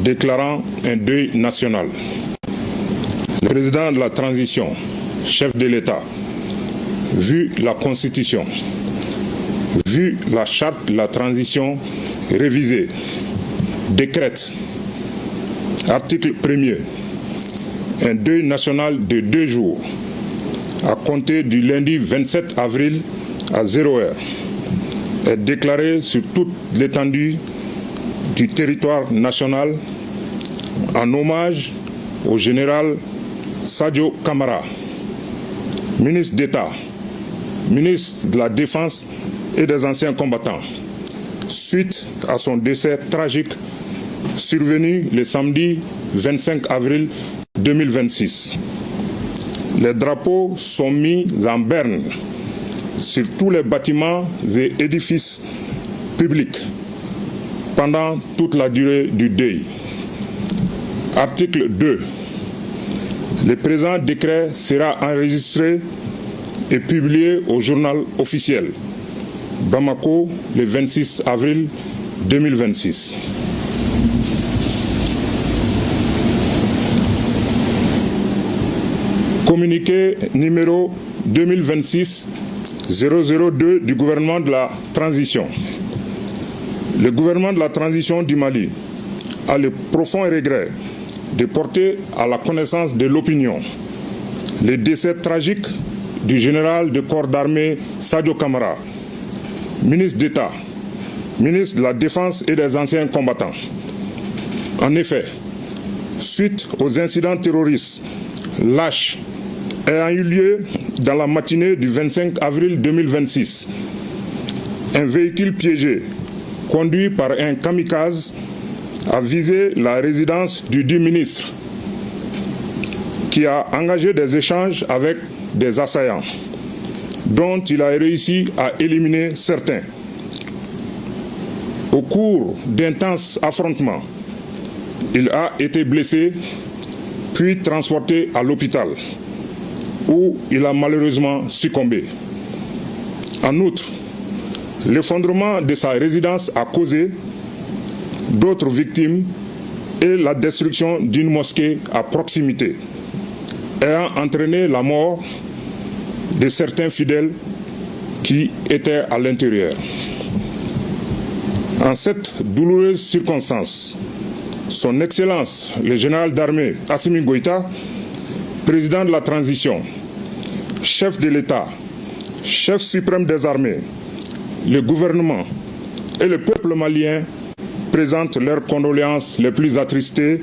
déclarant un deuil national. Le président de la transition, chef de l'État, vu la Constitution, vu la charte de la transition révisée, décrète, article 1er, un deuil national de 2 jours à compter du lundi 27 avril à 0h est déclaré sur toute l'étendue du territoire national en hommage au général Sadio Camara, ministre d'État, ministre de la Défense et des anciens combattants, suite à son décès tragique survenu le samedi 25 avril 2026. Les drapeaux sont mis en berne sur tous les bâtiments et édifices publics pendant toute la durée du deuil. Article 2. Le présent décret sera enregistré et publié au journal officiel. Bamako, le 26 avril 2026. Communiqué numéro 2026-002 du gouvernement de la transition. Le gouvernement de la transition du Mali a le profond regret de porter à la connaissance de l'opinion le décès tragique du général de corps d'armée Sadio Camara, ministre d'État, ministre de la Défense et des anciens combattants. En effet, suite aux incidents terroristes lâches ayant eu lieu dans la matinée du 25 avril 2026, un véhicule piégé conduit par un kamikaze a visé la résidence du dit ministre qui a engagé des échanges avec des assaillants dont il a réussi à éliminer certains. Au cours d'intenses affrontements, il a été blessé puis transporté à l'hôpital où il a malheureusement succombé. En outre, l'effondrement de sa résidence a causé d'autres victimes et la destruction d'une mosquée à proximité, ayant entraîné la mort de certains fidèles qui étaient à l'intérieur. En cette douloureuse circonstance, Son Excellence, le général d'armée Assimi Goïta, président de la transition, chef de l'État, chef suprême des armées, le gouvernement et le peuple malien présentent leurs condoléances les plus attristées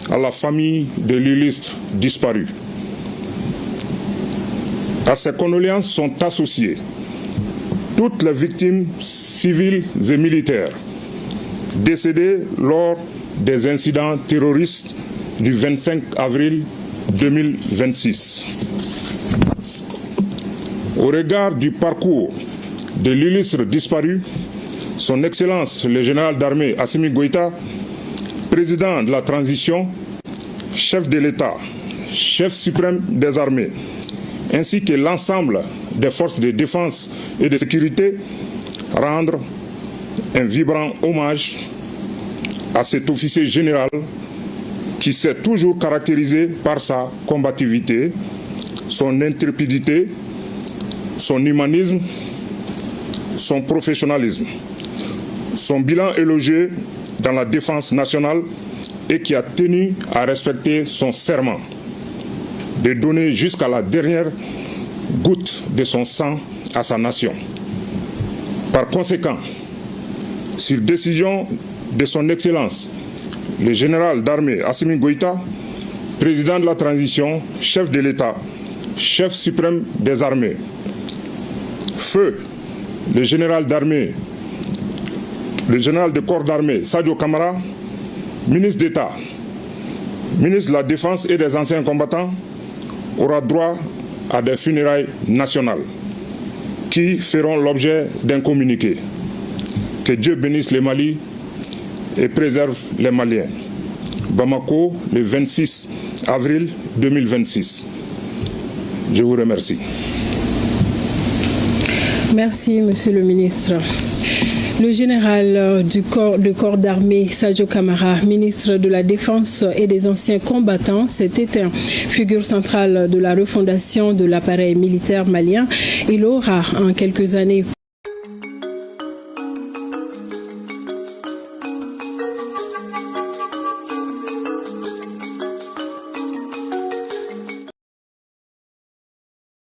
à la famille de l'illustre disparu. À ces condoléances sont associées toutes les victimes civiles et militaires décédées lors des incidents terroristes du 25 avril 2026. Au regard du parcours de l'illustre disparu, Son Excellence le général d'armée Assimi Goïta, président de la transition, chef de l'État, chef suprême des armées, ainsi que l'ensemble des forces de défense et de sécurité, rendre un vibrant hommage à cet officier général qui s'est toujours caractérisé par sa combativité, son intrépidité, son humanisme, son professionnalisme, son bilan élogieux dans la défense nationale et qui a tenu à respecter son serment de donner jusqu'à la dernière goutte de son sang à sa nation. Par conséquent, sur décision de Son Excellence, le général d'armée Assimi Goïta, président de la transition, chef de l'État, chef suprême des armées, feu le général d'armée, le général de corps d'armée Sadio Camara, ministre d'État, ministre de la Défense et des anciens combattants, aura droit à des funérailles nationales qui feront l'objet d'un communiqué. Que Dieu bénisse le Mali et préserve les Maliens. Bamako, le 26 avril 2026. Je vous remercie. Merci, Monsieur le ministre. Le général du corps d'armée Sadio Camara, ministre de la Défense et des anciens combattants, s'est éteint. Figure centrale de la refondation de l'appareil militaire malien, il aura en quelques années